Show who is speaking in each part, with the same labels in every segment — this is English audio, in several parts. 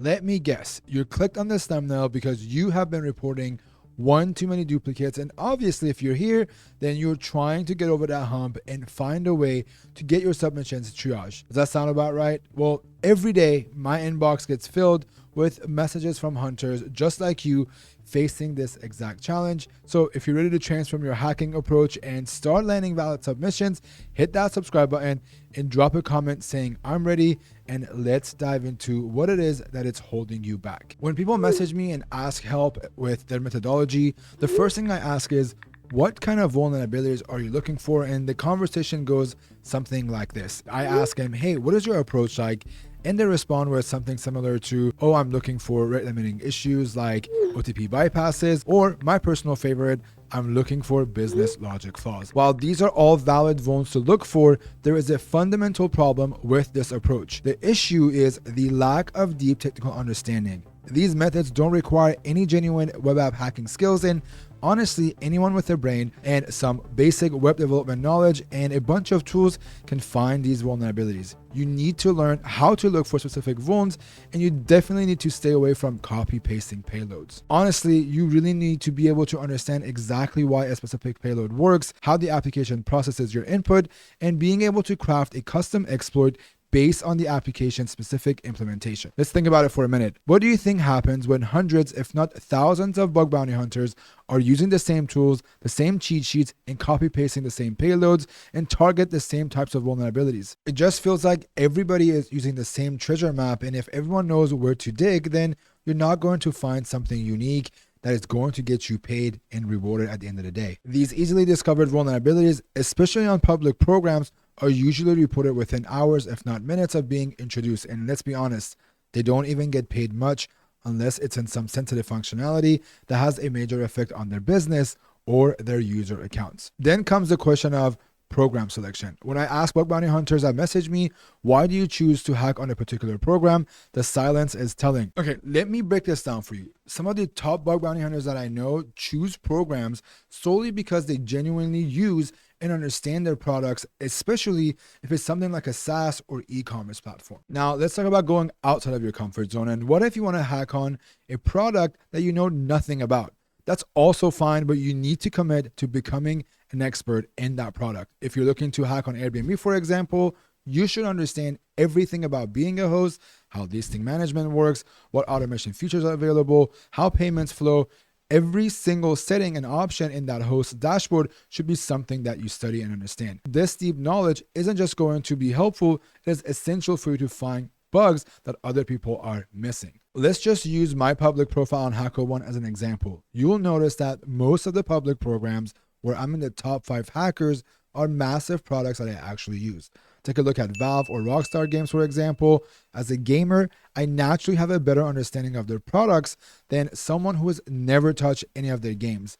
Speaker 1: Let me guess, you clicked on this thumbnail because you have been reporting one too many duplicates, and obviously if you're here, then you're trying to get over that hump and find a way to get your submissions triaged. Does that sound about right? Well, every day my inbox gets filled with messages from hunters just like you facing this exact challenge. So if you're ready to transform your hacking approach and start landing valid submissions, hit that subscribe button and drop a comment saying I'm ready, and let's dive into what it is that it's holding you back. When people message me and ask help with their methodology, the first thing I ask is, what kind of vulnerabilities are you looking for? And the conversation goes something like this. I ask them, hey, what is your approach like? And they respond with something similar to, oh, I'm looking for rate limiting issues like OTP bypasses, or my personal favorite, I'm looking for business logic flaws. While these are all valid vulns to look for, there is a fundamental problem with this approach. The issue is the lack of deep technical understanding. These methods don't require any genuine web app hacking skills, and honestly, anyone with a brain and some basic web development knowledge and a bunch of tools can find these vulnerabilities. You need to learn how to look for specific vulns, and you definitely need to stay away from copy-pasting payloads. Honestly, you really need to be able to understand exactly why a specific payload works, how the application processes your input, and being able to craft a custom exploit based on the application's specific implementation. Let's think about it for a minute. What do you think happens when hundreds, if not thousands of bug bounty hunters are using the same tools, the same cheat sheets, and copy-pasting the same payloads and target the same types of vulnerabilities? It just feels like everybody is using the same treasure map, and if everyone knows where to dig, then you're not going to find something unique that is going to get you paid and rewarded at the end of the day. These easily discovered vulnerabilities, especially on public programs, are usually reported within hours, if not minutes, of being introduced. And let's be honest, they don't even get paid much unless it's in some sensitive functionality that has a major effect on their business or their user accounts. Then comes the question of program selection. When I ask bug bounty hunters that message me, why do you choose to hack on a particular program? The silence is telling. Okay, let me break this down for you. Some of the top bug bounty hunters that I know choose programs solely because they genuinely use and understand their products, especially if it's something like a SaaS or e-commerce platform. Now, let's talk about going outside of your comfort zone. And what if you want to hack on a product that you know nothing about? That's also fine, but you need to commit to becoming an expert in that product. If you're looking to hack on Airbnb, for example, you should understand everything about being a host, how listing management works, what automation features are available, how payments flow. Every single setting and option in that host dashboard should be something that you study and understand. This deep knowledge isn't just going to be helpful, it is essential for you to find bugs that other people are missing. Let's just use my public profile on HackerOne as an example. You will notice that most of the public programs where I'm in the top 5 hackers are massive products that I actually use. Take a look at Valve or Rockstar Games, for example. As a gamer, I naturally have a better understanding of their products than someone who has never touched any of their games.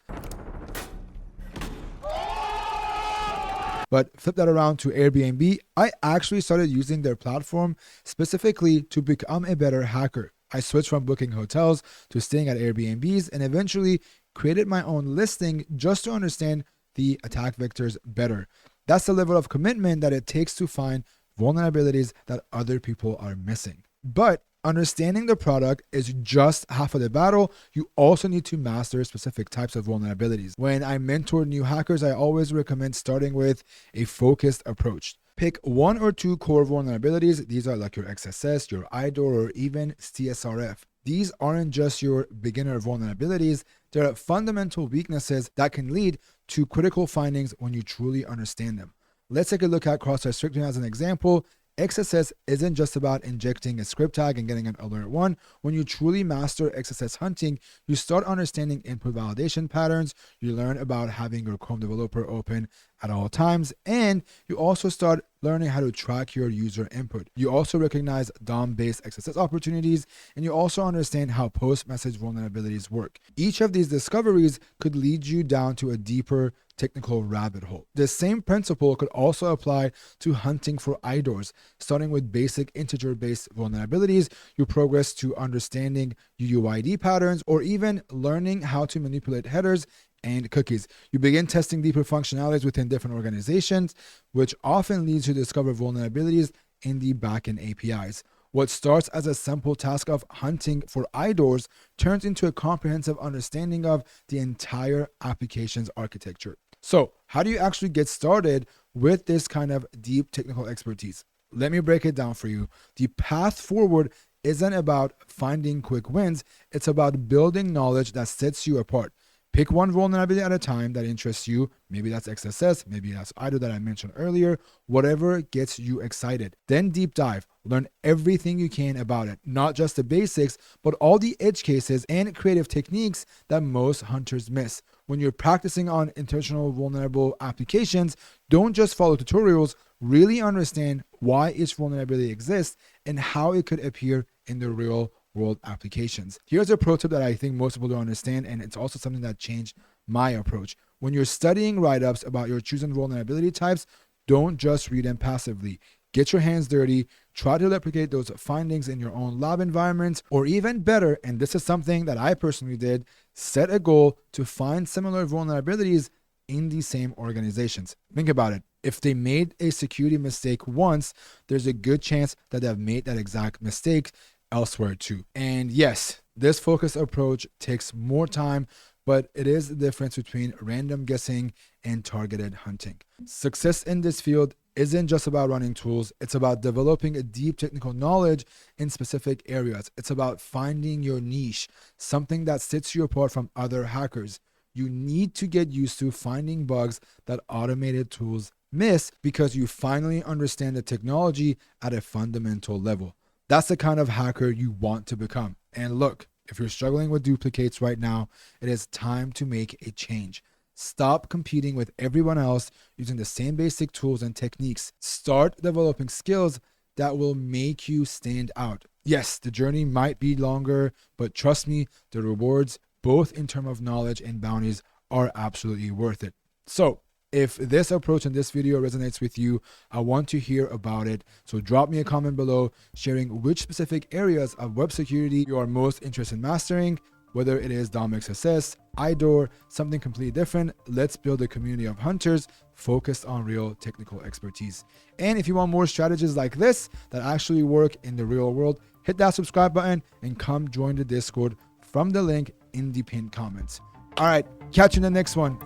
Speaker 1: But flip that around to Airbnb, I actually started using their platform specifically to become a better hacker. I switched from booking hotels to staying at Airbnbs and eventually created my own listing just to understand the attack vectors better. That's the level of commitment that it takes to find vulnerabilities that other people are missing. But understanding the product is just half of the battle. You also need to master specific types of vulnerabilities. When I mentor new hackers, I always recommend starting with a focused approach. Pick 1 or 2 core vulnerabilities. These are like your XSS, your IDOR, or even CSRF. These aren't just your beginner vulnerabilities, they're fundamental weaknesses that can lead to critical findings when you truly understand them. Let's take a look at cross-site scripting as an example. XSS isn't just about injecting a script tag and getting an alert 1. When you truly master XSS hunting, you start understanding input validation patterns, you learn about having your Chrome developer open at all times, and you also start learning how to track your user input. You also recognize DOM-based XSS opportunities, and you also understand how post-message vulnerabilities work. Each of these discoveries could lead you down to a deeper technical rabbit hole. The same principle could also apply to hunting for IDORs. Starting with basic integer-based vulnerabilities, you progress to understanding UUID patterns or even learning how to manipulate headers and cookies. You begin testing deeper functionalities within different organizations, which often leads you to discover vulnerabilities in the backend APIs. What starts as a simple task of hunting for iDoors turns into a comprehensive understanding of the entire application's architecture. So, how do you actually get started with this kind of deep technical expertise? Let me break it down for you. The path forward isn't about finding quick wins, it's about building knowledge that sets you apart. Pick one vulnerability at a time that interests you. Maybe that's XSS, maybe that's IDO that I mentioned earlier, whatever gets you excited. Then deep dive, learn everything you can about it, not just the basics, but all the edge cases and creative techniques that most hunters miss. When you're practicing on intentional vulnerable applications, don't just follow tutorials, really understand why each vulnerability exists and how it could appear in the real world applications. Here's a pro tip that I think most people don't understand, and it's also something that changed my approach. When you're studying write-ups about your chosen vulnerability types, don't just read them passively. Get your hands dirty, try to replicate those findings in your own lab environments, or even better, and this is something that I personally did, set a goal to find similar vulnerabilities in the same organizations. Think about it. If they made a security mistake once, there's a good chance that they've made that exact mistake elsewhere too. And yes, this focused approach takes more time, but it is the difference between random guessing and targeted hunting. Success in this field isn't just about running tools, it's about developing a deep technical knowledge in specific areas. It's about finding your niche, something that sets you apart from other hackers. You need to get used to finding bugs that automated tools miss because you finally understand the technology at a fundamental level. That's the kind of hacker you want to become. And look, if you're struggling with duplicates right now, it is time to make a change. Stop competing with everyone else using the same basic tools and techniques. Start developing skills that will make you stand out. Yes, the journey might be longer, but trust me, the rewards, both in terms of knowledge and bounties, are absolutely worth it. So, if this approach in this video resonates with you, I want to hear about it. So drop me a comment below sharing which specific areas of web security you are most interested in mastering, whether it is DOM XSS, IDOR, something completely different. Let's build a community of hunters focused on real technical expertise. And if you want more strategies like this that actually work in the real world, hit that subscribe button and come join the Discord from the link in the pinned comments. All right, catch you in the next one.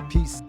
Speaker 1: Peace.